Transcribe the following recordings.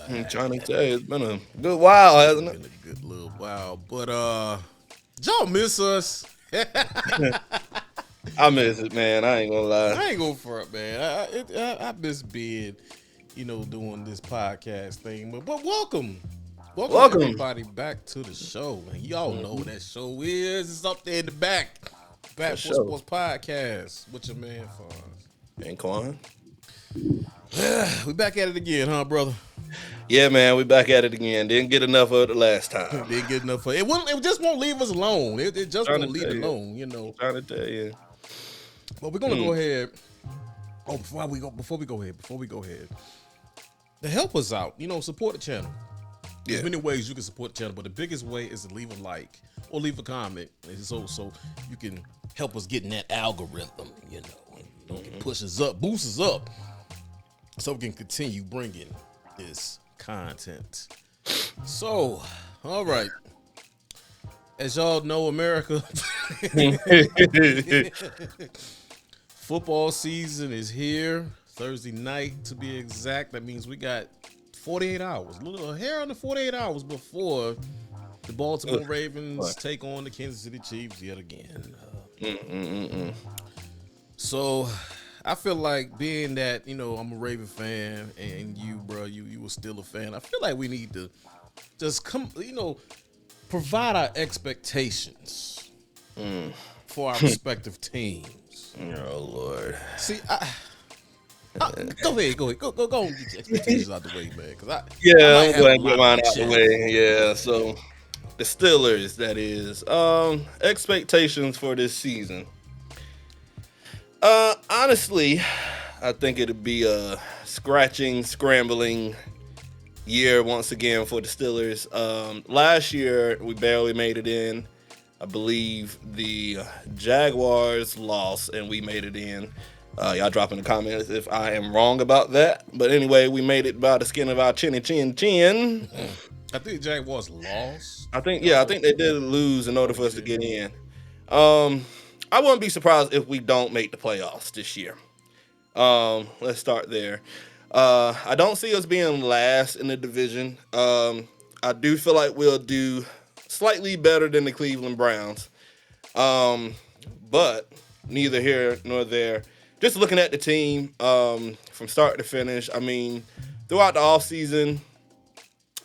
I'm trying to tell you, it's been a good while, hasn't Been a good little while, but y'all miss us. it? I miss it, man. I ain't gonna lie. I ain't going front, man. I miss being, doing this podcast thing. But welcome Welcome. everybody back to the show. Man, y'all know what Mhm. that show is. It's up there in the back. For Back for sure. Sports Podcast with your man Fonz. And Quan. We back at it again, huh, brother? Yeah, man, we back at it again. Didn't get enough of it last time. Didn't get enough for it. It just won't leave us alone. It just Trying to won't leave tell it you. alone. Trying to tell you. But we're gonna Mm. go ahead. Oh, before we go ahead, to help us out, support the channel. There's Yeah. many ways you can support the channel, but the biggest way is to leave a like or leave a comment, and so you can help us get in that algorithm. Can push us up, boost us up, so we can continue bringing this content. So, all right. As y'all know, America, football season is here. Thursday night, to be exact. That means we got 48 hours, a little hair under 48 hours before the Baltimore Ravens take on the Kansas City Chiefs yet again. So, I feel like being that, I'm a Raven fan and you, bro, you were still a fan. I feel like we need to just provide our expectations for our respective teams. Oh Lord. See, go ahead, go and get your expectations out the way, man. Cause I Yeah, might I'm have a going to get lot mine of out the chat. way. Yeah, so the Steelers, that is. Expectations for this season. Honestly, I think it'd be a scrambling year once again for the Steelers. Last year we barely made it in. I believe the Jaguars lost and we made it in. Y'all drop in the comments if I am wrong about that. But anyway, we made it by the skin of our chin. I think Jaguars lost. I think they did lose in order for us to get in. Um, I wouldn't be surprised if we don't make the playoffs this year. Let's start there. I don't see us being last in the division. I do feel like we'll do slightly better than the Cleveland Browns. But neither here nor there. Just looking at the team from start to finish, I mean, throughout the offseason,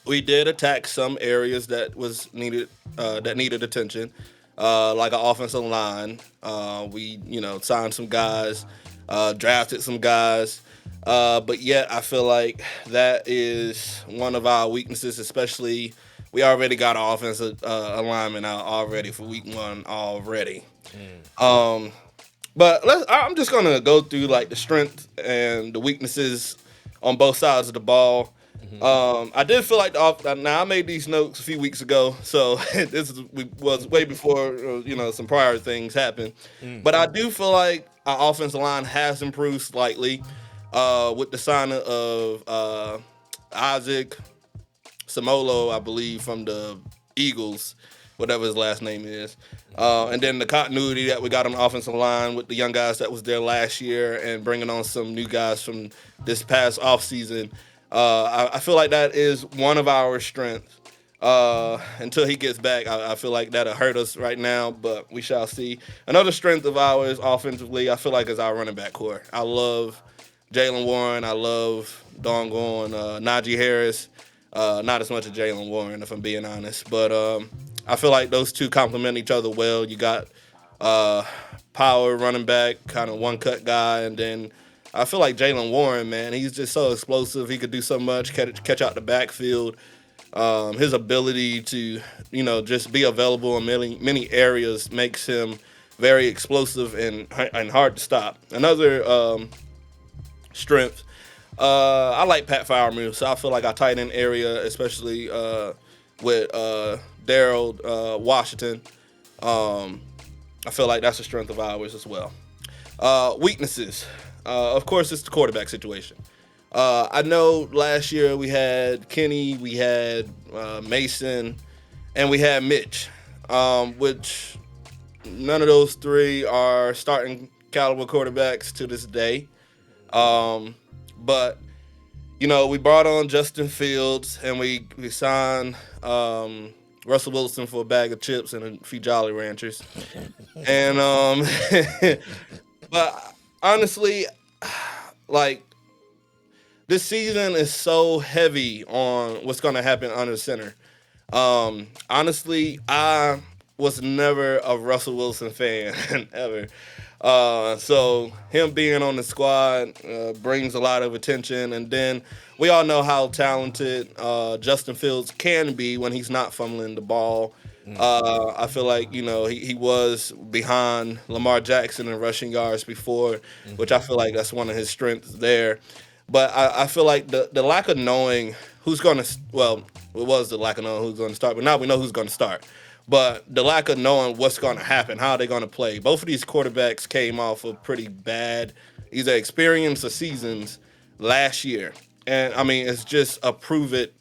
we did attack some areas that needed attention, like our offensive line. We signed some guys, drafted some guys, but yet I feel like that is one of our weaknesses. Especially, we already got our offensive alignment out already for week one already. But I'm just gonna go through like the strength and the weaknesses on both sides of the ball. I did feel like now I made these notes a few weeks ago, so was way before some prior things happened. But I do feel like our offensive line has improved slightly with the signing of Isaac Samolo, I believe, from the Eagles, whatever his last name is. And then the continuity that we got on the offensive line with the young guys that was there last year and bringing on some new guys from this past offseason. I feel like that is one of our strengths. Until he gets back, I feel like that'll hurt us right now, but we shall see. Another strength of ours offensively, I feel like, is our running back core. I love Jalen Warren. I love doggone Najee Harris. Not as much as Jalen Warren, if I'm being honest. But I feel like those two complement each other well. You got power running back, kind of one-cut guy, and then I feel like Jalen Warren, man, he's just so explosive. He could do so much, catch out the backfield. His ability to, just be available in many areas makes him very explosive and hard to stop. Another strength, I like Pat Freiermuth, so I feel like our tight end area, especially with Daryl Washington, I feel like that's a strength of ours as well. Weaknesses, of course, it's the quarterback situation. I know last year we had Kenny, we had Mason, and we had Mitch, which none of those three are starting caliber quarterbacks to this day. But we brought on Justin Fields and we signed Russell Wilson for a bag of chips and a few Jolly Ranchers. And but honestly, like this season is so heavy on what's going to happen under center. Honestly, I was never a Russell Wilson fan ever. So him being on the squad brings a lot of attention, and then we all know how talented Justin Fields can be when he's not fumbling the ball. I feel like he was behind Lamar Jackson in rushing yards before, which I feel like that's one of his strengths there. But I feel like the lack of knowing who's going to, well, it was the lack of knowing who's going to start, but now we know who's going to start. But the lack of knowing what's going to happen, how they're going to play. Both of these quarterbacks came off of pretty bad, either experience or seasons last year. And I mean, it's just a prove it.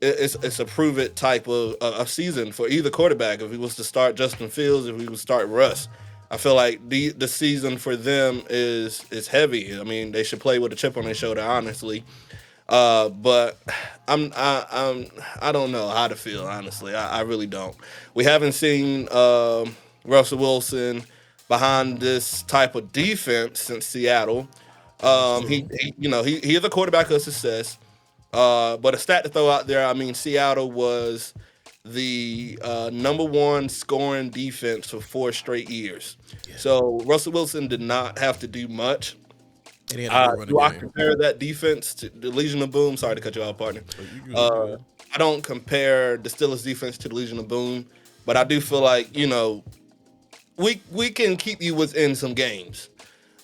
It's a prove it type of season for either quarterback. If he was to start Justin Fields, if he was to start Russ, I feel like the season for them is heavy. I mean, they should play with a chip on their shoulder, honestly. But I don't know how to feel, honestly. I really don't. We haven't seen Russell Wilson behind this type of defense since Seattle. He is a quarterback of success. But a stat to throw out there, I mean, Seattle was the number one scoring defense for 4 straight years. Yeah. So Russell Wilson did not have to do much. And he had a good running Do I game. compare that defense to the Legion of Boom? Sorry to cut you off, partner. You good. I don't compare the Steelers defense to the Legion of Boom, but I do feel like we can keep you within some games.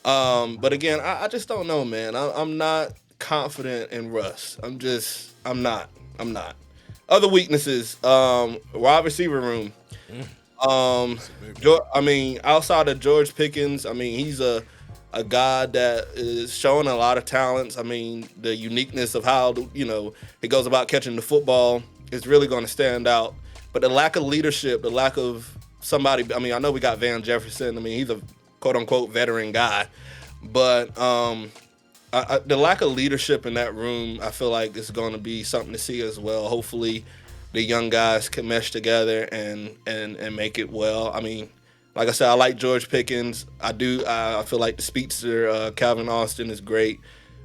But again, I just don't know, man. I'm not confident in Russ. I'm not. Other weaknesses, wide receiver room. I mean, outside of George Pickens, I mean, he's a guy that is showing a lot of talents. I mean, the uniqueness of how he goes about catching the football is really going to stand out. But the lack of leadership, the lack of somebody. I mean, I know we got Van Jefferson. I mean, he's a quote unquote veteran guy, but the lack of leadership in that room, I feel like is going to be something to see as well. Hopefully, the young guys can mesh together and make it well. I mean, like I said, I like George Pickens. I do. I feel like the speedster Calvin Austin is great.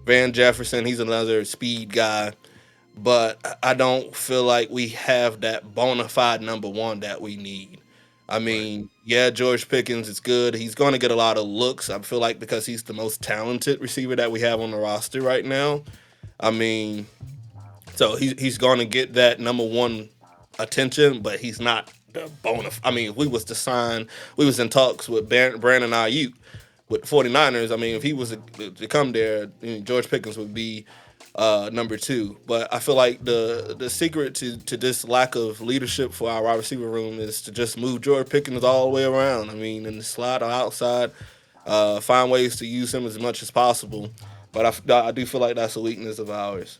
Van Jefferson, he's another speed guy. But I don't feel like we have that bona fide number one that we need. I mean, yeah, George Pickens is good. He's going to get a lot of looks. I feel like because he's the most talented receiver that we have on the roster right now. I mean, so he's going to get that number one attention, but he's not the I mean, if we was to sign, we was in talks with Brandon Ayuk with the 49ers. I mean, if he was to come there, George Pickens would be number two. But I feel like the secret to this lack of leadership for our wide receiver room is to just move George Pickens all the way around. I mean, and slide outside, find ways to use him as much as possible. But I do feel like that's a weakness of ours.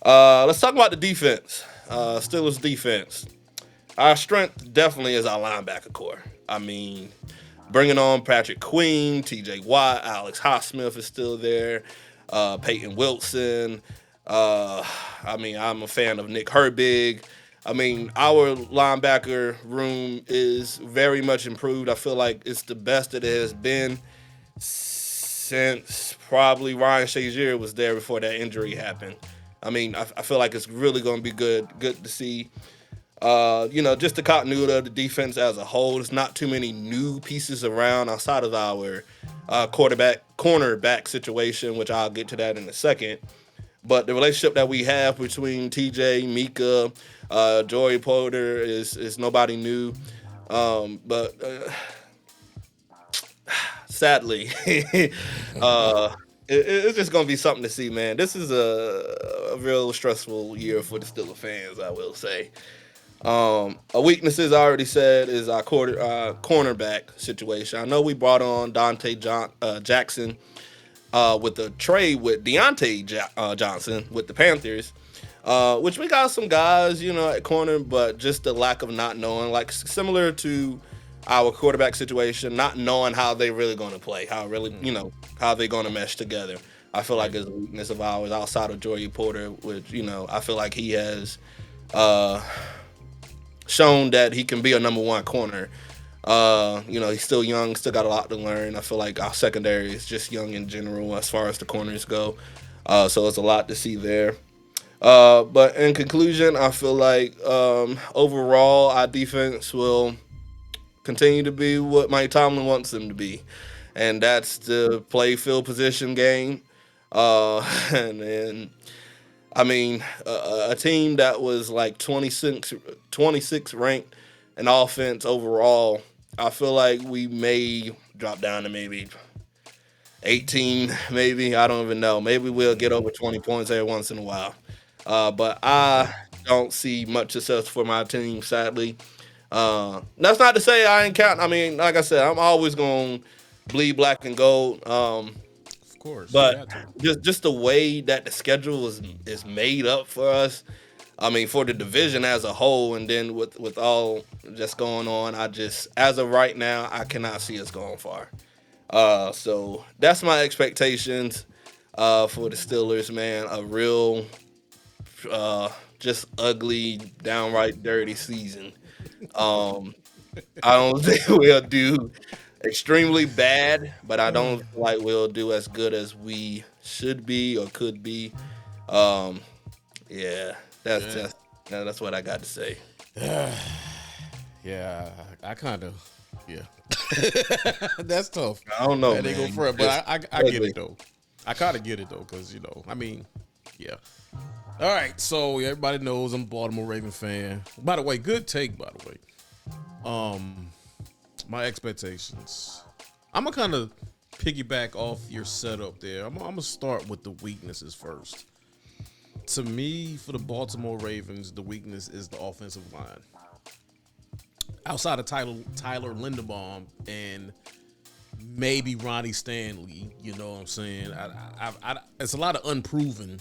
Let's talk about the defense. Steelers defense. Our strength definitely is our linebacker core. I mean, bringing on Patrick Queen, T.J. Watt, Alex Highsmith is still there, Peyton Wilson. I mean, I'm a fan of Nick Herbig. I mean, our linebacker room is very much improved. I feel like it's the best that it has been since probably Ryan Shazier was there before that injury happened. I mean, I feel like it's really going to be good to see. Just the continuity of the defense as a whole. There's not too many new pieces around outside of our cornerback situation, which I'll get to that in a second. But the relationship that we have between TJ, Mika, Joey Porter is nobody new. But sadly, it's just going to be something to see, man. This is a real stressful year for the Steelers fans, I will say. Our weaknesses, I already said, is our cornerback situation. I know we brought on Dante Jackson with the trade with Deontay Johnson with the Panthers, which we got some guys, at corner, but just the lack of not knowing, like similar to our quarterback situation, not knowing how they really going to play, how they're going to mesh together. I feel like Right. is a weakness of ours outside of Joey Porter, which I feel like he has uh, shown that he can be a number one corner. He's still young, still got a lot to learn. I feel like our secondary is just young in general as far as the corners go. So it's a lot to see there. But in conclusion, I feel like overall our defense will continue to be what Mike Tomlin wants them to be, and that's the play field position game. And then I mean, a team that was like 26 ranked in offense overall, I feel like we may drop down to maybe 18, maybe. I don't even know. Maybe we'll get over 20 points every once in a while. But I don't see much success for my team, sadly. That's not to say I ain't counting. I mean, like I said, I'm always going to bleed black and gold. Of course, you But got to. just the way that the schedule is made up for us. I mean, for the division as a whole, and then with all just going on, I just as of right now, I cannot see us going far. So that's my expectations for the Steelers, man. A real, just ugly, downright dirty season. Um, I don't think we'll do extremely bad, but I don't feel like we'll do as good as we should be or could be. Um, yeah, that's Yeah. just that's what I got to say. Yeah, I kind of, yeah. That's tough. I don't know, I ain't go man. for it, but Just I get ugly. it though. I kind of get it though, because I mean, yeah. All right, so everybody knows I'm a Baltimore Raven fan. By the way, good take. By the way, my expectations. I'm gonna kind of piggyback off your setup there. I'm gonna start with the weaknesses first. To me, for the Baltimore Ravens, the weakness is the offensive line. Outside of Tyler Linderbaum and maybe Ronnie Stanley, you know what I'm saying? It's a lot of unproven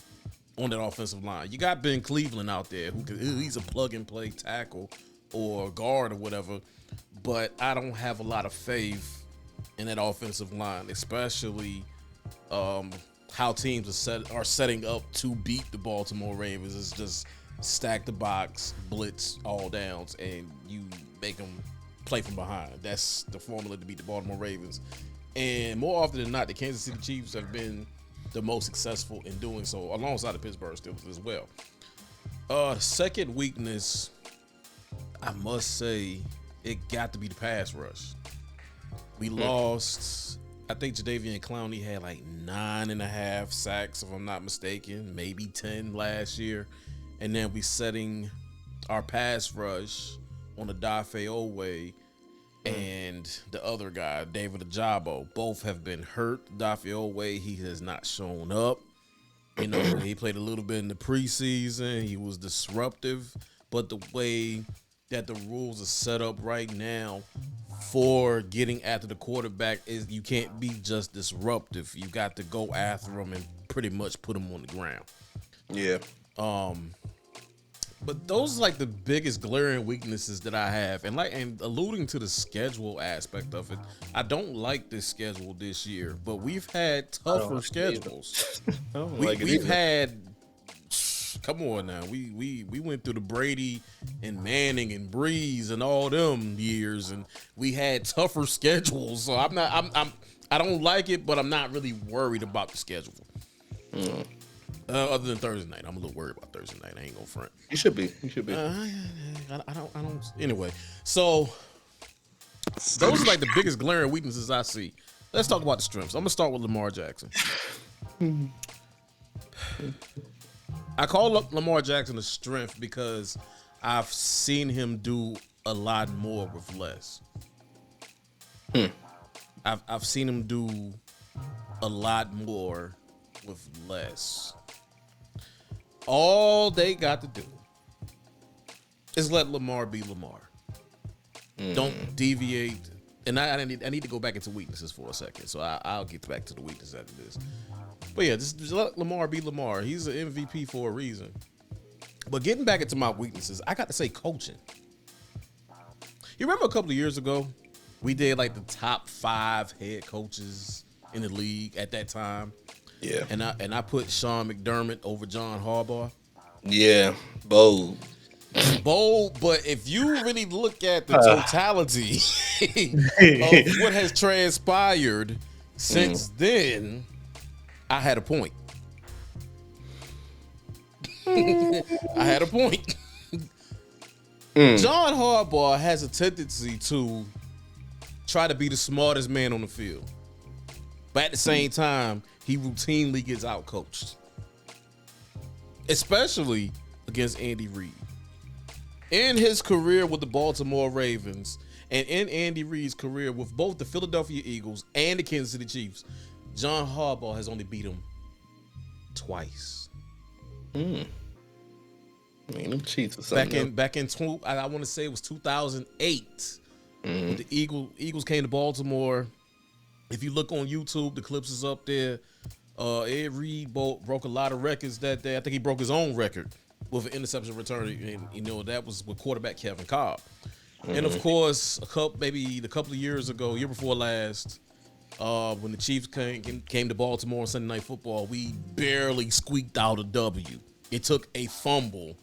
on that offensive line. You got Ben Cleveland out there he's a plug and play tackle or guard or whatever, but I don't have a lot of faith in that offensive line, especially how teams are setting up to beat the Baltimore Ravens. It's just stack the box, blitz all downs, and you make them play from behind. That's the formula to beat the Baltimore Ravens. And more often than not, the Kansas City Chiefs have been the most successful in doing so, alongside the Pittsburgh Steelers as well. Second weakness, I must say, it got to be the pass rush. We lost. I think Jadeveon Clowney had like 9.5 sacks, if I'm not mistaken, maybe 10 last year. And then we setting our pass rush on the Dafe Owe and the other guy, David Ajabo. Both have been hurt. Dafe Owe, he has not shown up. He played a little bit in the preseason. He was disruptive. But the way that the rules are set up right now for getting after the quarterback is you can't be just disruptive. You got to go after him and pretty much put him on the ground. Yeah. But those are like the biggest glaring weaknesses that I have. And alluding to the schedule aspect of it, I don't like this schedule this year, but we've had tougher schedules. We've had, come on now. We went through the Brady and Manning and Breeze and all them years, and we had tougher schedules. So I don't like it, but I'm not really worried about the schedule. Other than Thursday night, I'm a little worried about Thursday night. I ain't gonna front. You should be. I don't. Anyway, so those are like the biggest glaring weaknesses I see. Let's talk about the strengths. I'm gonna start with Lamar Jackson. I call up Lamar Jackson a strength because I've seen him do a lot more with less. I've seen him do a lot more with less. All they got to do is let Lamar be Lamar. Don't deviate. And I need to go back into weaknesses for a second, so I'll get back to the weaknesses after this. But yeah, just let Lamar be Lamar. He's an MVP for a reason. But getting back into my weaknesses, I got to say coaching. You remember a couple of years ago, we did like the top 5 head coaches in the league at that time. Yeah. And I put Sean McDermott over John Harbaugh. Yeah. Bold. Bold, but if you really look at the totality of what has transpired since then, I had a point. I had a point. John Harbaugh has a tendency to try to be the smartest man on the field. But at the same time, he routinely gets outcoached. Especially against Andy Reid. In his career with the Baltimore Ravens and in Andy Reid's career with both the Philadelphia Eagles and the Kansas City Chiefs, John Harbaugh has only beat him twice. I mean, them Chiefs or something. Back in I want to say it was 2008. The Eagles came to Baltimore. If you look on YouTube, the clips is up there. Ed Reed broke a lot of records that day. I think he broke his own record with an interception return, and that was with quarterback Kevin Cobb. And of course, a couple of years ago, year before last, when the Chiefs came to Baltimore on Sunday Night Football, we barely squeaked out a W. It took a fumble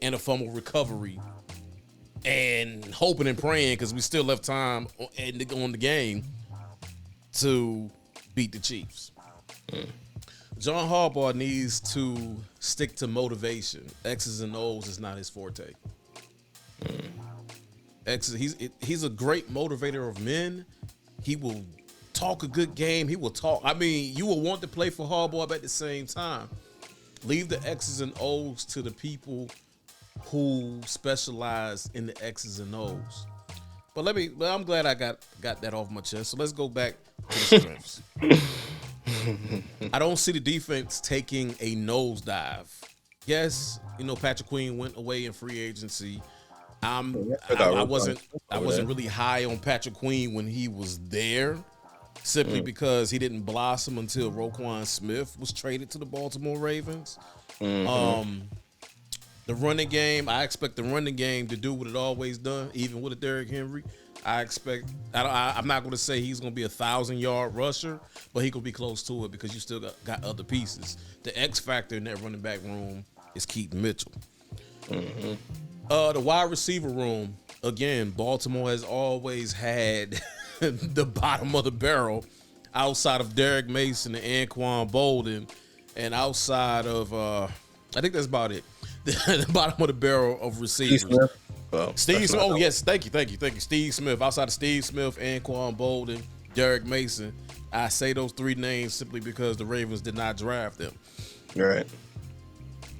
and a fumble recovery, and hoping and praying because we still left time on the game to beat the Chiefs. John Harbaugh needs to stick to motivation. X's and O's is not his forte. He's a great motivator of men. He will talk a good game. He will talk. I mean, you will want to play for Harbaugh, but at the same time, leave the X's and O's to the people who specialize in the X's and O's. But I'm glad I got that off my chest. So let's go back to the strengths. I don't see the defense taking a nosedive. Yes, Patrick Queen went away in free agency. I wasn't really high on Patrick Queen when he was there, simply because he didn't blossom until Quan Smith was traded to the Baltimore Ravens. The running game, I expect the running game to do what it always done, even with a Derrick Henry. I'm not going to say he's going to be 1,000-yard rusher, but he could be close to it because you still got other pieces. The X factor in that running back room is Keaton Mitchell. The wide receiver room, again, Baltimore has always had the bottom of the barrel outside of Derek Mason and Quan Bolden, and outside of, I think that's about it. The bottom of the barrel of receivers. Steve Smith. Oh, yes. Thank you. Steve Smith. Outside of Steve Smith and Quan Bolden, Derek Mason. I say those three names simply because the Ravens did not draft them. Right.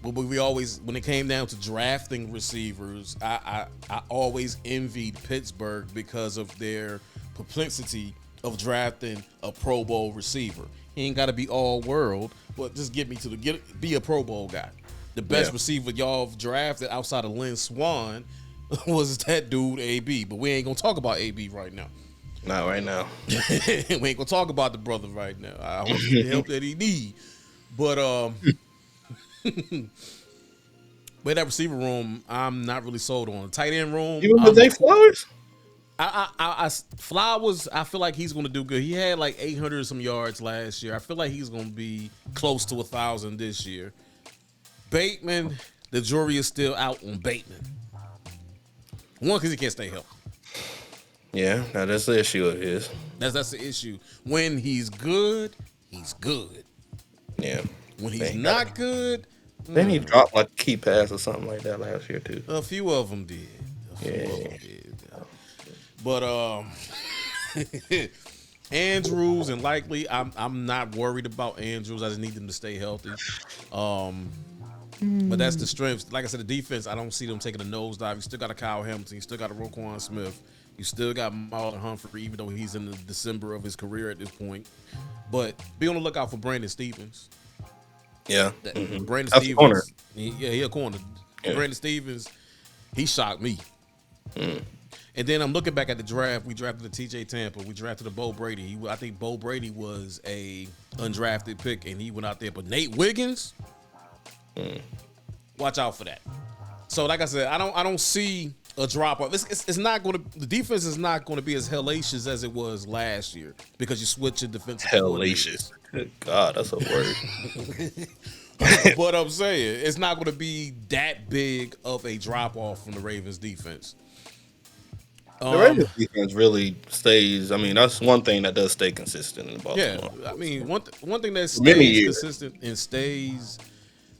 But we always, when it came down to drafting receivers, I always envied Pittsburgh because of their propensity of drafting a Pro Bowl receiver. He ain't got to be all world, but just be a Pro Bowl guy. The best receiver y'all drafted outside of Lynn Swann was that dude AB, but we ain't gonna talk about AB right now. Not right now. We ain't gonna talk about the brother right now. I hope he get the help that he need. But but that receiver room, I'm not really sold on. The tight end room, You remember Zay Flowers? Flowers, I feel like he's gonna do good. He had like 800 some yards last year. I feel like he's gonna be close to 1,000 this year. Bateman, the jury is still out on Bateman. One, because he can't stay healthy. Yeah, now that's the issue of his. That's the issue. When he's good, he's good. Yeah. When he's not good, then he dropped like a key pass or something like that last year too. A few of them did. But Andrews and Likely, I'm not worried about Andrews. I just need them to stay healthy. But that's the strength. Like I said, the defense, I don't see them taking a nosedive. You still got a Kyle Hamilton. You still got a Roquan Smith. You still got Marlon Humphrey, even though he's in the December of his career at this point. But be on the lookout for Brandon Stevens. Yeah. Brandon That's Stevens. Corner. He a corner. Yeah. Brandon Stevens, he shocked me. Mm. And then I'm looking back at the draft. We drafted the TJ Tampa. We drafted a Bo Brady. I think Bo Brady was a undrafted pick, and he went out there. But Nate Wiggins, watch out for that. So, like I said, I don't see a drop off. It's not going to. The defense is not going to be as hellacious as it was last year because you switch your defensive Hellacious. Good God, that's a word. But I'm saying it's not going to be that big of a drop off from the Ravens defense. The Ravens defense really stays. I mean, that's one thing that does stay consistent in Baltimore. Yeah, I mean one thing that Many stays years. consistent and stays.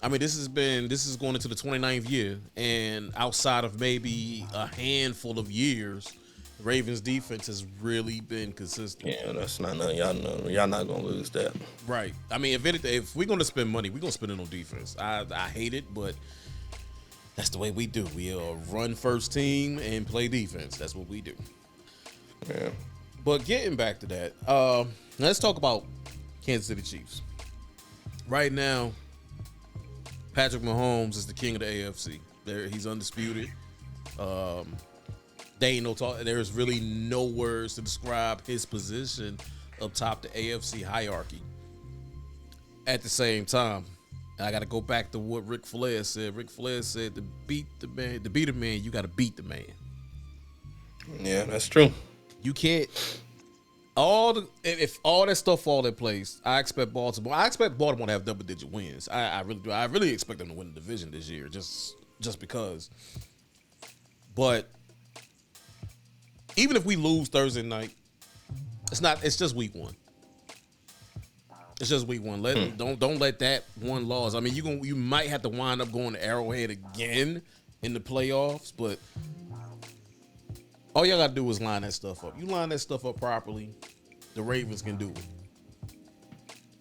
I mean, this is going into the 29th year, and outside of maybe a handful of years, the Ravens defense has really been consistent. Yeah, that's not nothing. Y'all know, y'all not gonna lose that. Right. I mean, if we're gonna spend money, we're gonna spend it on defense. I hate it, but that's the way we do. We run first team and play defense. That's what we do. Yeah. But getting back to that, let's talk about Kansas City Chiefs. Right now, Patrick Mahomes is the king of the AFC. He's undisputed. They ain't no talk. There's really no words to describe his position up top the AFC hierarchy. At the same time, I got to go back to what Ric Flair said. Ric Flair said, "To beat a man, you got to beat the man." Yeah, that's true. You can't. If all that stuff fall in place, I expect Baltimore. I expect Baltimore to have double-digit wins. I really do. I really expect them to win the division this year, just because. But even if we lose Thursday night, it's just week one. It's just week one. Don't let that one loss. I mean, you might have to wind up going to Arrowhead again in the playoffs, but all y'all gotta do is line that stuff up. You line that stuff up properly, the Ravens can do it.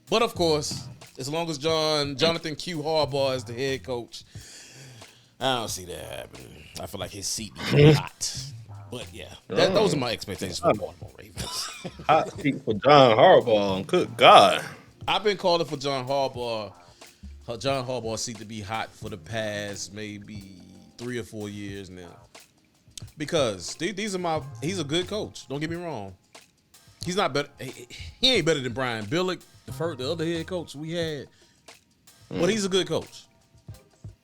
But of course, as long as Jonathan Q. Harbaugh is the head coach, I don't see that happening. I feel like his seat is hot. But yeah, those are my expectations for the Baltimore Ravens. Hot seat for John Harbaugh. Good God. I've been calling for John Harbaugh's seat to be hot for the past maybe 3 or 4 years now. Because he's a good coach. Don't get me wrong. He's not better. He ain't better than Brian Billick, the other head coach we had. But he's a good coach.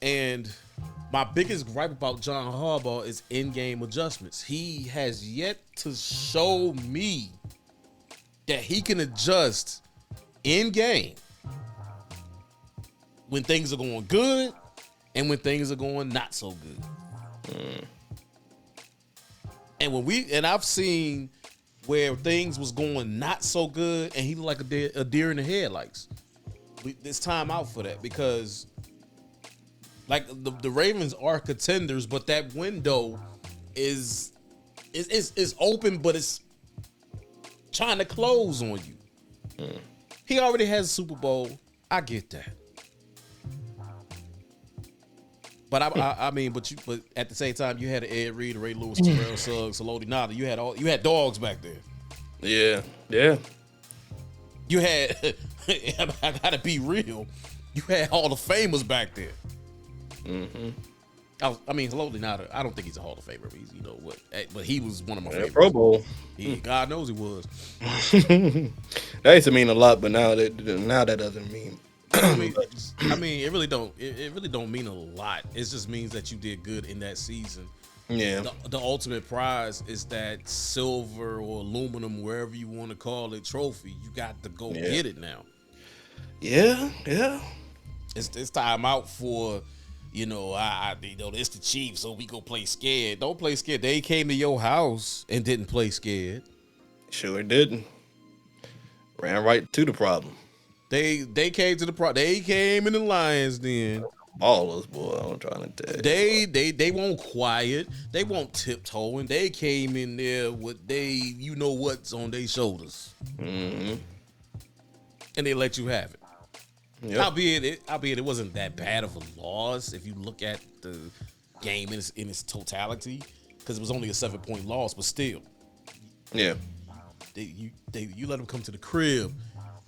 And my biggest gripe about John Harbaugh is in-game adjustments. He has yet to show me that he can adjust in-game when things are going good and when things are going not so good. And I've seen where things was going not so good and he looked like a deer in the headlights. It's time out for that because like the Ravens are contenders, but that window is open, but it's trying to close on you. He already has a Super Bowl. I get that. But but at the same time, you had Ed Reed, Ray Lewis, Terrell Suggs, Saloti Nada. You had dogs back there. Yeah. You had. I gotta be real. You had Hall of Famers back there. Mm-hmm. Saloti Nada. I don't think he's a Hall of Famer. But he was one of my favorites. Pro Bowl. God knows he was. That used to mean a lot, but now that doesn't mean. It really don't mean a lot. It just means that you did good in that season. Yeah. The ultimate prize is that silver or aluminum, wherever you want to call it, trophy. You got to go get it now. Yeah. It's time out for, it's the Chiefs, so we go play scared. Don't play scared. They came to your house and didn't play scared. Sure didn't. Ran right to the problem. They came to the problem. They came in the Lions den. Ballers, boy. I'm trying to tell you. They won't quiet. They won't tiptoeing. They came in there with what's on their shoulders. Mm-hmm. And they let you have it. Yep. Albeit it wasn't that bad of a loss if you look at the game in its totality, because it was only a 7-point loss, but still. Yeah. You let them come to the crib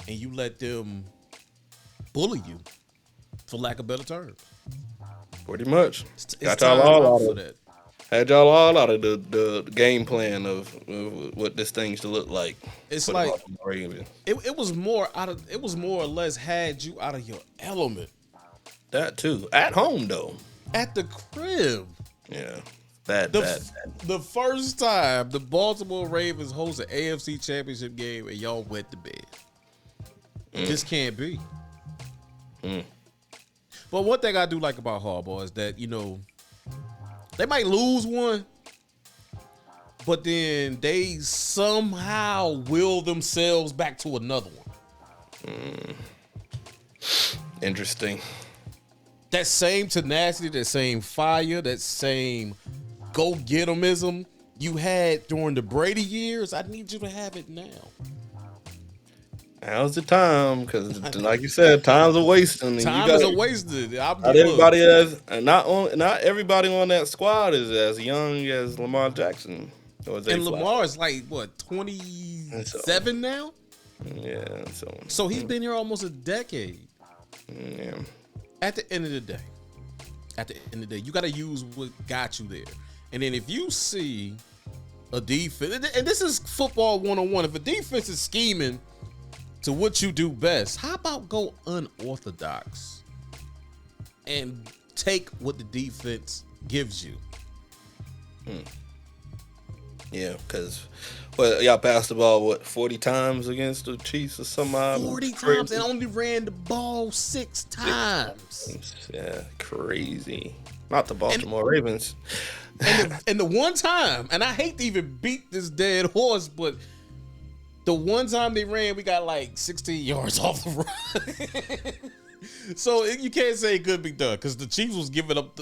and you let them bully you, for lack of better terms. Pretty much. Got y'all all out of that. Had y'all all out of the game plan of what this thing should look like. It's like it was more or less had you out of your element. That too. At home though. At the crib. Yeah. Bad. The first time the Baltimore Ravens host an AFC Championship game and y'all went to bed. This can't be. But one thing I do like about Harbaugh is that, they might lose one, but then they somehow will themselves back to another one. Interesting. That same tenacity, that same fire, that same go-get-emism you had during the Brady years, I need you to have it now. Now's the time, because like you said, time's a wasting. Time is a wasted. Not everybody on that squad is as young as Lamar Jackson. And Lamar is like, what, 27 now? Yeah. So he's been here almost a decade. Yeah. At the end of the day, you got to use what got you there. And then if you see a defense, and this is football 101, if a defense is scheming to what you do best, how about go unorthodox and take what the defense gives you? Yeah, because y'all passed the ball 40 times against the Chiefs or something? 40 times and only ran the ball 6 times. Yeah, crazy. Not the Baltimore Ravens. And the one time, and I hate to even beat this dead horse, but the one time they ran, we got like 16 yards off the run. So you can't say it could be done, because the Chiefs was giving up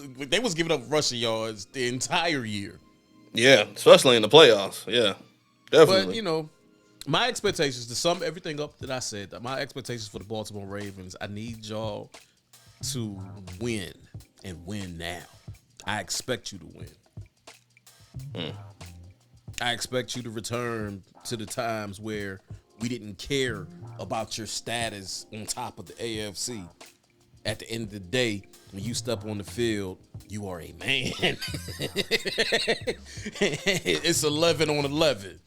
rushing yards the entire year. Yeah, especially in the playoffs. Yeah, definitely. But, my expectations, to sum everything up that I said, my expectations for the Baltimore Ravens, I need y'all to win, and win now. I expect you to win. I expect you to return to the times where we didn't care about your status on top of the AFC. At the end of the day, when you step on the field, you are a man. It's 11 on 11.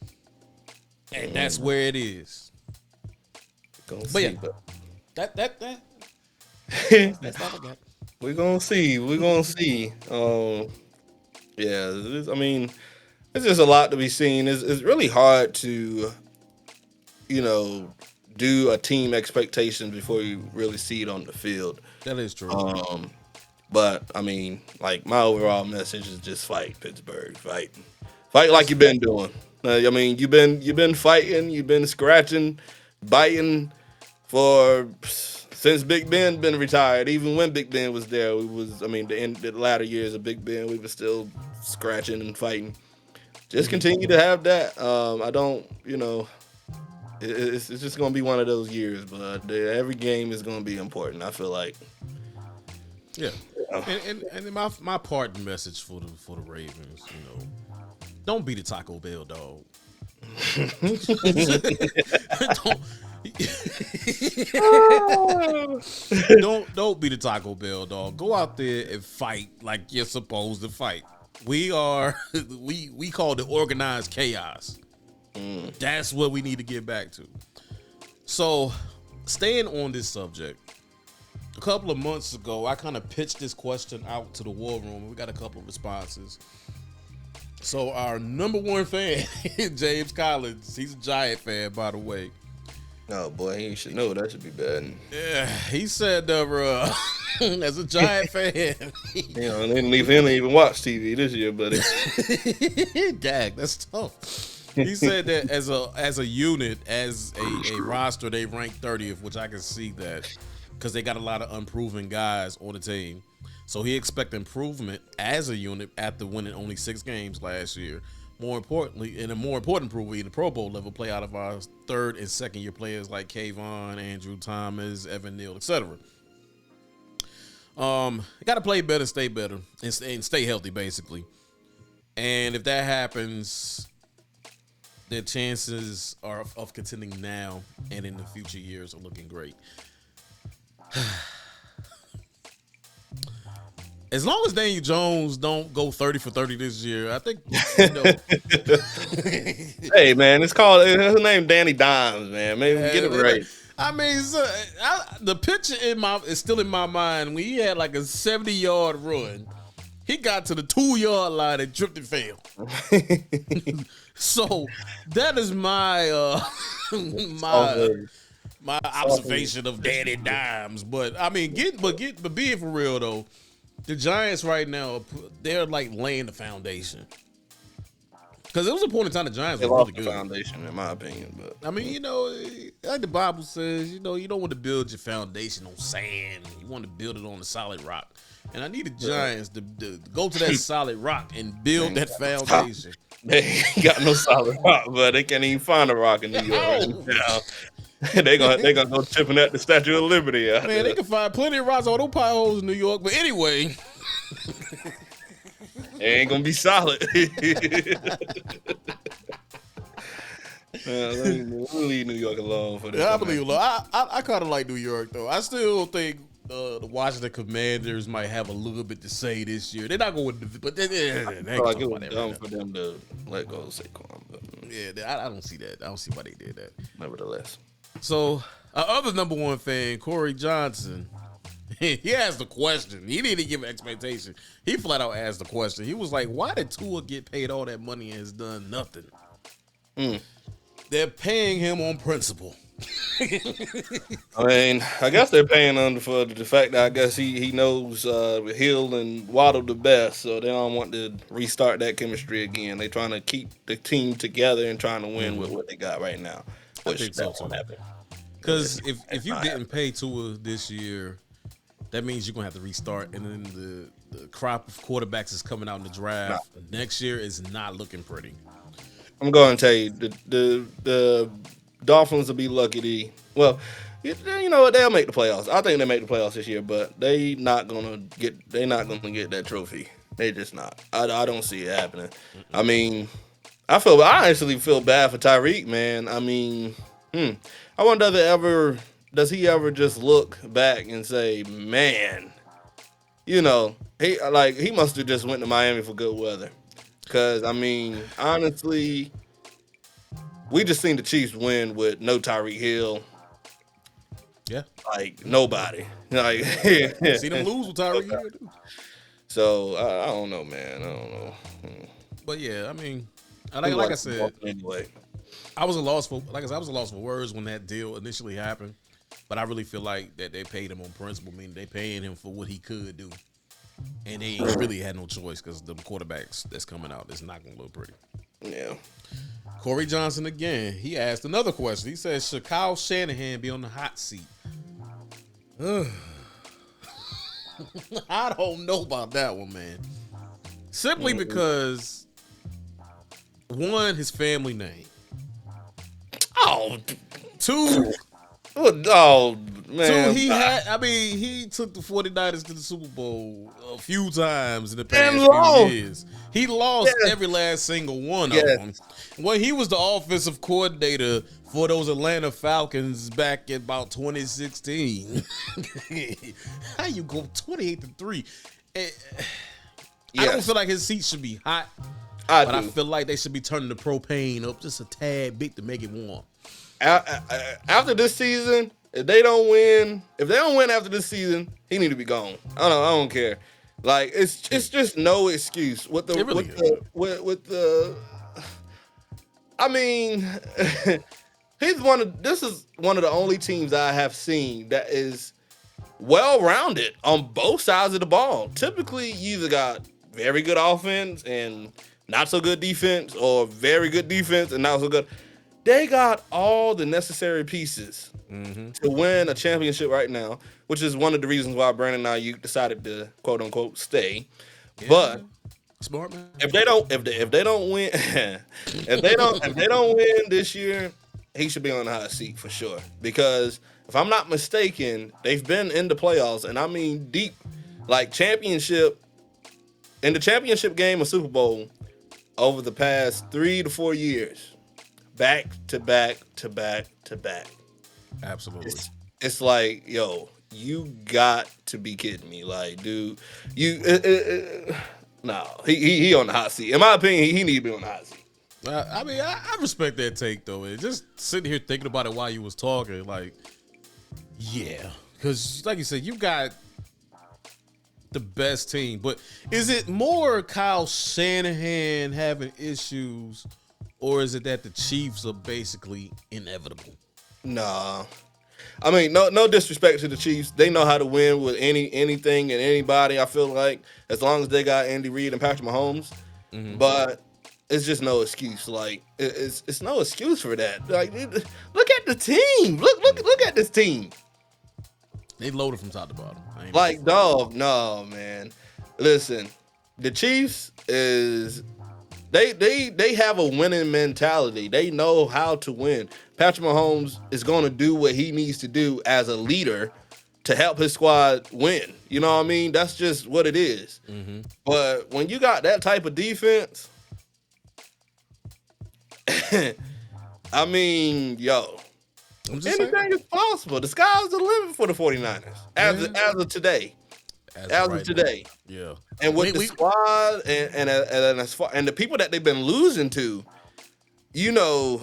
And that's where it is. That's all I got. We're gonna see. It's just a lot to be seen. It's really hard to, do a team expectation before you really see it on the field. That is true. But my overall message is just fight, Pittsburgh. Fight like you've been doing. You've been fighting, you've been scratching, biting since Big Ben been retired. Even when Big Ben was there, the latter years of Big Ben, we were still scratching and fighting. Just continue to have that. It's just gonna be one of those years, but every game is gonna be important, I feel like. Yeah. And my parting message for the Ravens, don't be the Taco Bell dog. don't be the Taco Bell dog. Go out there and fight like you're supposed to fight. We call it organized chaos. That's what we need to get back to. So, staying on this subject, a couple of months ago, I kind of pitched this question out to the war room. We got a couple of responses. So, our number one fan, James Collins, he's a Giant fan, by the way. Oh boy, he should know that should be bad. Yeah, he said, as a Giant fan, he didn't even watch TV this year, buddy. Dag, that's tough. He said that as a unit, as a roster, they rank 30th, which I can see that because they got a lot of unproven guys on the team. So he expects improvement as a unit after winning only 6 games last year. More importantly, and a more important improvement, the Pro Bowl level play out of our 3rd and 2nd year players like Kayvon, Andrew Thomas, Evan Neal, etc. Got to play better, stay better, and stay healthy, basically. And if that happens, their chances of contending now and in the future years are looking great. As long as Daniel Jones don't go 30 for 30 this year, I think, Hey, man, his name Danny Dimes, man. Maybe get it right. The picture is still in my mind when he had like a 70-yard run. He got to the 2-yard line and tripped and fell. So that is my my observation of Danny Dimes. But I mean, but being for real though, the Giants right now, they're like laying the foundation. Because it was a point in time the Giants were really good. Foundation, in my opinion, but I mean, you know, like the Bible says, you know, you don't want to build your foundation on sand. You want to build it on a solid rock. And I need the Giants to go to that solid rock and build that foundation. They ain't got no solid rock, but they can't even find a rock in New York right now. They gonna go chipping at the Statue of Liberty. Man, they can find plenty of rocks on those pie holes in New York. But anyway. It ain't gonna be solid. Let me leave New York alone for this. Yeah, I believe it. I kind of like New York though. I still think the Washington Commanders might have a little bit to say this year. They're not going to, but they like it was dumb for them to let go of Saquon. But, yeah, I don't see that. I don't see why they did that. Nevertheless, so our other number one fan, Corey Johnson. He asked the question. He didn't give an expectation. He flat out asked the question. He was like, why did Tua get paid all that money and has done nothing? They're paying him on principle. I mean, I guess they're paying him for the fact that I guess he knows Hill and Waddle the best, so they don't want to restart that chemistry again. They're trying to keep the team together and trying to win with what they got right now. I think so too. Because if you didn't pay Tua this year, that means you're gonna have to restart, and then the crop of quarterbacks is coming out in the draft next year is not looking pretty. I'm going to tell you, the Dolphins will be lucky to. Well, you know what? They'll make the playoffs. I think they make the playoffs this year, but they're not gonna get that trophy. They just not. I don't see it happening. I mean, I actually feel bad for Tyreek, man. I mean, I wonder does he ever just look back and say, man, you know, he must have just went to Miami for good weather. Because, I mean, honestly, we just seen the Chiefs win with no Tyreek Hill. Yeah. Like, nobody. Like, see them lose with Tyreek Hill, too. So, I don't know, man. I don't know. But, yeah, I mean, like I said, anyway, I was a loss for words when that deal initially happened. But I really feel like that they paid him on principle, meaning they paying him for what he could do. And they really had no choice because the quarterbacks that's coming out is not going to look pretty. Yeah. Corey Johnson again. He asked another question. He says, should Kyle Shanahan be on the hot seat? I don't know about that one, man. Simply because, one, his family name. Oh. Two, oh, man. He took the 49ers to the Super Bowl a few times in the past few years. He lost every last single one of them. When he was the offensive coordinator for those Atlanta Falcons back in about 2016. How you go 28-3? I don't feel like his seat should be hot. I feel like they should be turning the propane up just a tad bit to make it warm. After this season, if they don't win after this season, he need to be gone. I don't care. Like it's just no excuse with the I mean, this is one of the only teams I have seen that is well-rounded on both sides of the ball. Typically, you either got very good offense and not so good defense, or very good defense and not so good. They got all the necessary pieces to win a championship right now, which is one of the reasons why Brandon Ayuk decided to quote unquote stay. Yeah. But smart man. If they don't win, if they don't win this year, he should be on the hot seat for sure. Because if I'm not mistaken, they've been in the playoffs, and I mean deep, like championship in the championship game of Super Bowl over the past 3 to 4 years. Back to back to back to back. Absolutely. It's like, yo, you got to be kidding me. Like, dude, no, he on the hot seat. In my opinion, he need to be on the hot seat. I mean, I respect that take, though. And just sitting here thinking about it while you was talking, like, yeah. Because, like you said, you got the best team. But is it more Kyle Shanahan having issues, or is it that the Chiefs are basically inevitable? Nah. I mean, no disrespect to the Chiefs. They know how to win with anything and anybody, I feel like, as long as they got Andy Reid and Patrick Mahomes. But it's just no excuse. Like, it's no excuse for that. Like, look at the team. Look at this team. They loaded from top to bottom. Like, dog, no, man. Listen, the Chiefs is they have a winning mentality. They know how to win. Patrick Mahomes is going to do what he needs to do as a leader to help his squad win. You know what I mean? That's just what it is. But when you got that type of defense, I mean, yo, anything is possible. The sky's the limit for the 49ers as of today. As of today. Yeah. And with the squad and the people that they've been losing to, you know,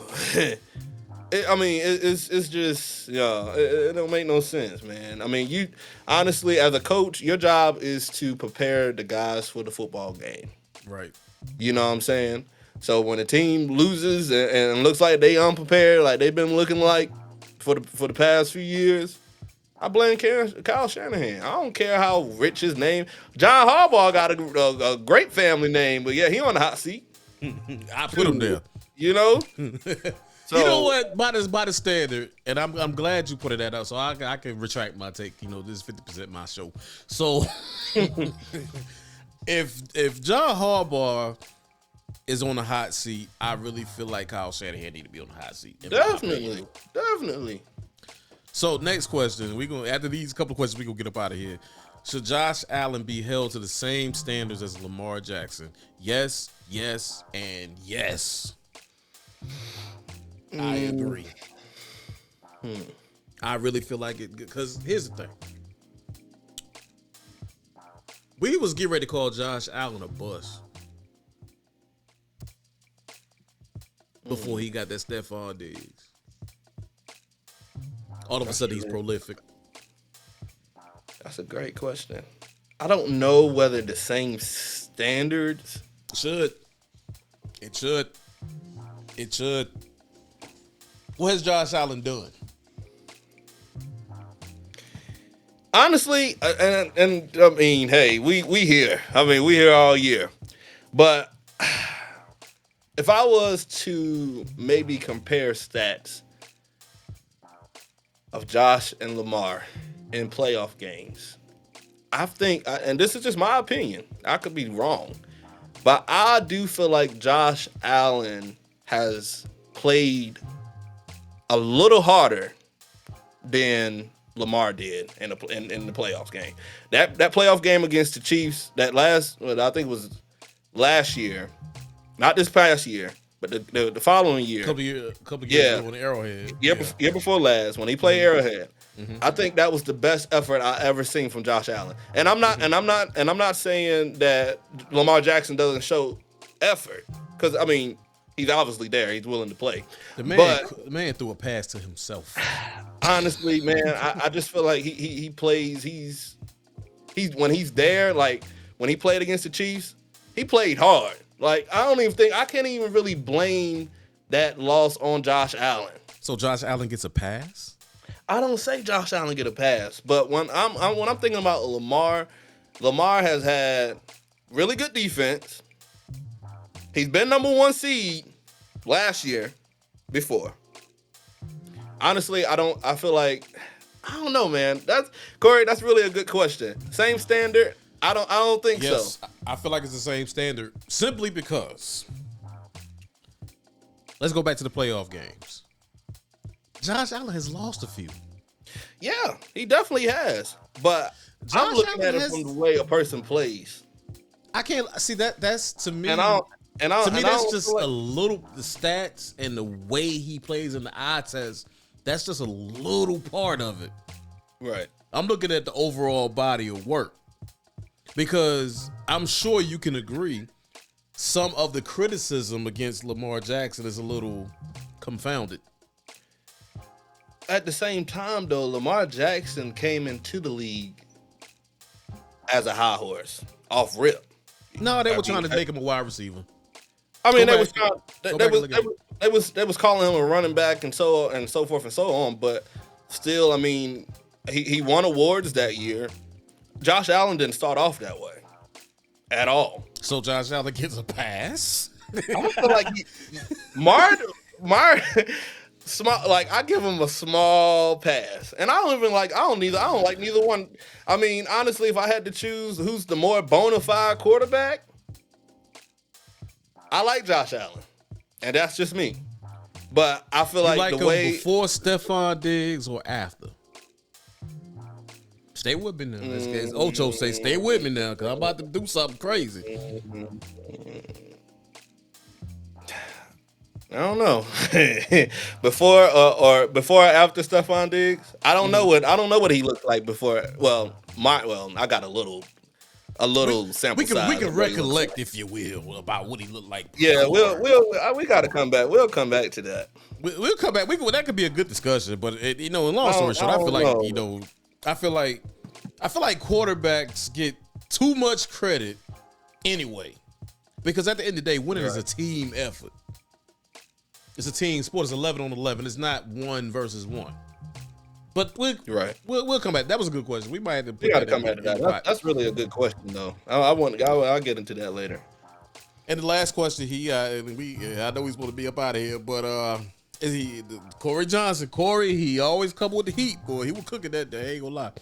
it's just, it don't make no sense, man. I mean, you honestly, as a coach, your job is to prepare the guys for the football game. Right. You know what I'm saying? So when a team loses and looks like they unprepared, like they've been looking like for the past few years, I blame Kyle Shanahan. I don't care how rich his name. John Harbaugh got a great family name, but yeah, he on the hot seat. I put him there. You know? So, you know what? By the standard, and I'm glad you put it out, so I can retract my take. You know, this is 50% my show. So if John Harbaugh is on the hot seat, I really feel like Kyle Shanahan need to be on the hot seat. Definitely. So next question, after these couple of questions, we gonna get up out of here. Should Josh Allen be held to the same standards as Lamar Jackson? Yes, and yes. I agree. I really feel like it, because here's the thing. We was getting ready to call Josh Allen a bust before he got that Stephon Diggs. All of a sudden, he's prolific. That's a great question. I don't know whether the same standards. It should. What has Josh Allen done? Honestly, and I mean, hey, we here. I mean, we here all year. But if I was to maybe compare stats of Josh and Lamar in playoff games, I think, and this is just my opinion, I could be wrong, but I do feel like Josh Allen has played a little harder than Lamar did in the playoffs game. That playoff game against the Chiefs, I think it was last year, not this past year, but the following year. Couple years ago on Arrowhead. Year before last, when he played Arrowhead. I think that was the best effort I ever seen from Josh Allen. And I'm not saying that Lamar Jackson doesn't show effort, because I mean, he's obviously there. He's willing to play. The man threw a pass to himself. Honestly, man, I just feel like he plays. He's when he's there, like when he played against the Chiefs, he played hard. Like I can't even really blame that loss on Josh Allen. So Josh Allen gets a pass? I don't say Josh Allen get a pass, but when I'm thinking about Lamar has had really good defense. He's been number 1 seed last year before. Honestly, I feel like, I don't know, man. Corey, that's really a good question. Same standard? I don't think so. Yes, I feel like it's the same standard simply because, let's go back to the playoff games. Josh Allen has lost a few. Yeah, he definitely has. But I'm looking at it from the way a person plays. I can't see that. That's to me. That's just a little, the stats and the way he plays in the eye test. That's just a little part of it. Right. I'm looking at the overall body of work, because I'm sure you can agree some of the criticism against Lamar Jackson is a little confounded. At the same time, though, Lamar Jackson came into the league as a high horse off rip. No, they I were mean, trying to make him a wide receiver. I mean, Go they back. was trying, Go they back and was look they at it. was they was calling him a running back and so forth and so on. But still, I mean, he won awards that year. Josh Allen didn't start off that way at all. So Josh Allen gets a pass. I feel like Mar small, like I give him a small pass, and I don't like neither one. I mean, honestly, if I had to choose who's the more bona fide quarterback, I like Josh Allen, and that's just me. But I feel You like like the him way before Stephon Diggs or after? Stay with me now. As Ocho say, stay with me now, because I'm about to do something crazy. I don't know. Before or after Stephon Diggs, I don't know what he looked like before. I got a little sample We size. can of what he looks like. recollect, if you will, about what he looked like Yeah, before. we got to come back. We'll come back to that. We'll come back. That could be a good discussion, but in long story short, I don't know. I feel like quarterbacks get too much credit anyway, because at the end of the day, winning is a team effort. It's a team sport. It's 11 on 11. It's not one versus one. But we'll come back. That was a good question. We might have to. We got to come back to that. That's really a good question, though. I'll get into that later. And the last question, I know he's going to be up out of here, but is he Corey Johnson? Corey, he always come with the heat, boy. He was cooking that day. I ain't gonna lie.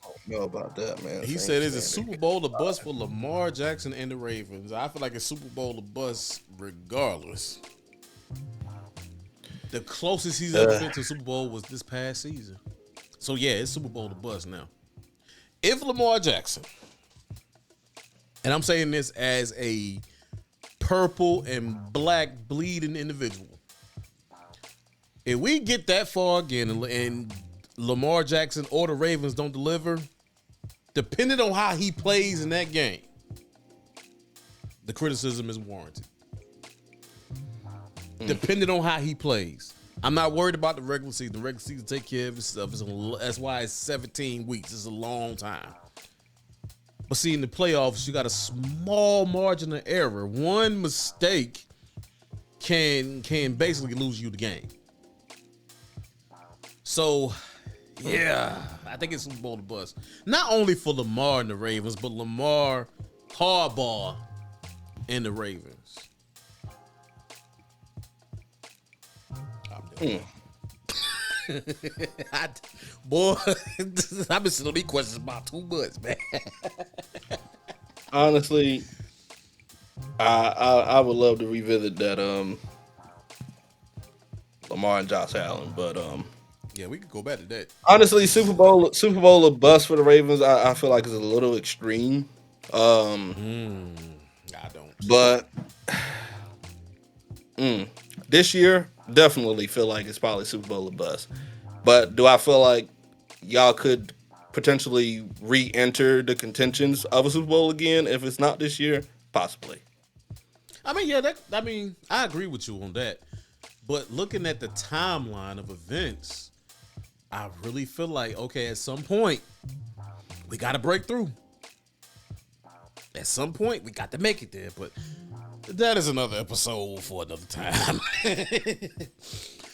I don't know about that, man. He said it's a Super Bowl or bust for Lamar Jackson and the Ravens. I feel like it's Super Bowl or bust regardless. The closest he's ever been to Super Bowl was this past season. So yeah, it's Super Bowl or bust now. If Lamar Jackson, and I'm saying this as a purple and black bleeding individual, if we get that far again and Lamar Jackson or the Ravens don't deliver, depending on how he plays in that game, the criticism is warranted. Depending on how he plays. I'm not worried about the regular season. The regular season take care of itself. That's why it's 17 weeks. It's a long time. But see, in the playoffs, you got a small margin of error. One mistake can basically lose you the game. So, yeah, I think it's Super Bowl to bust. Not only for Lamar and the Ravens, but Lamar, Harbaugh, and the Ravens. Boy, I've been sitting on these questions about 2 months, man. Honestly, I would love to revisit that Lamar and Josh Allen, but yeah, we could go back to that. honestly, Super Bowl or bust for the Ravens, I feel like is a little extreme. I don't. But this year, definitely feel like it's probably Super Bowl or bust. But do I feel like y'all could potentially re-enter the contentions of a Super Bowl again if it's not this year? Possibly. I mean, yeah, I agree with you on that. But looking at the timeline of events, I really feel like, okay, at some point, we got to break through. At some point, we got to make it there. But that is another episode for another time.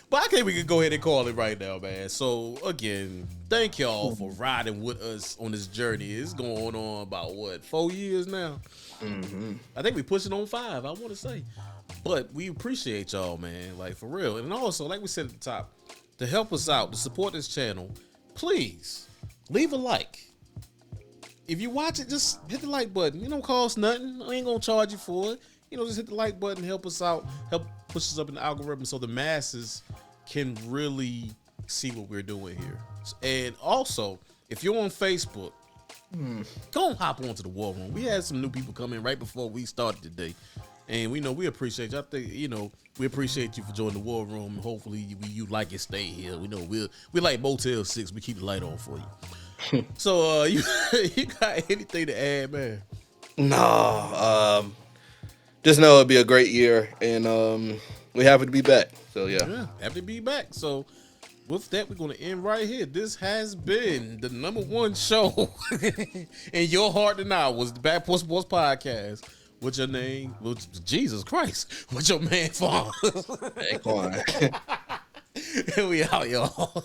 But I think we could go ahead and call it right now, man. So, again, thank y'all for riding with us on this journey. It's going on about, 4 years now? Mm-hmm. I think we pushing on 5, I want to say. But we appreciate y'all, man, like, for real. And also, like we said at the top, to help us out, to support this channel, please leave a like. If you watch it, just hit the like button. It don't cost nothing. I ain't going to charge you for it. Just hit the like button, help us out, help push us up in the algorithm so the masses can really see what we're doing here. And also, if you're on Facebook, go and hop onto the War Room. We had some new people come in right before we started today. And we appreciate you. I think, we appreciate you for joining the War Room. Hopefully you like it, stay here. We know we like Motel 6. We keep the light on for you. So you got anything to add, man? No. Just know it'll be a great year, and we're happy to be back. So yeah, happy to be back. So with that, we're going to end right here. This has been the #1 show in your heart and ours, the Back Porch Sports Podcast. What's your name? Jesus Christ. What's your man, Fonz? Hey, Quan. We out, y'all.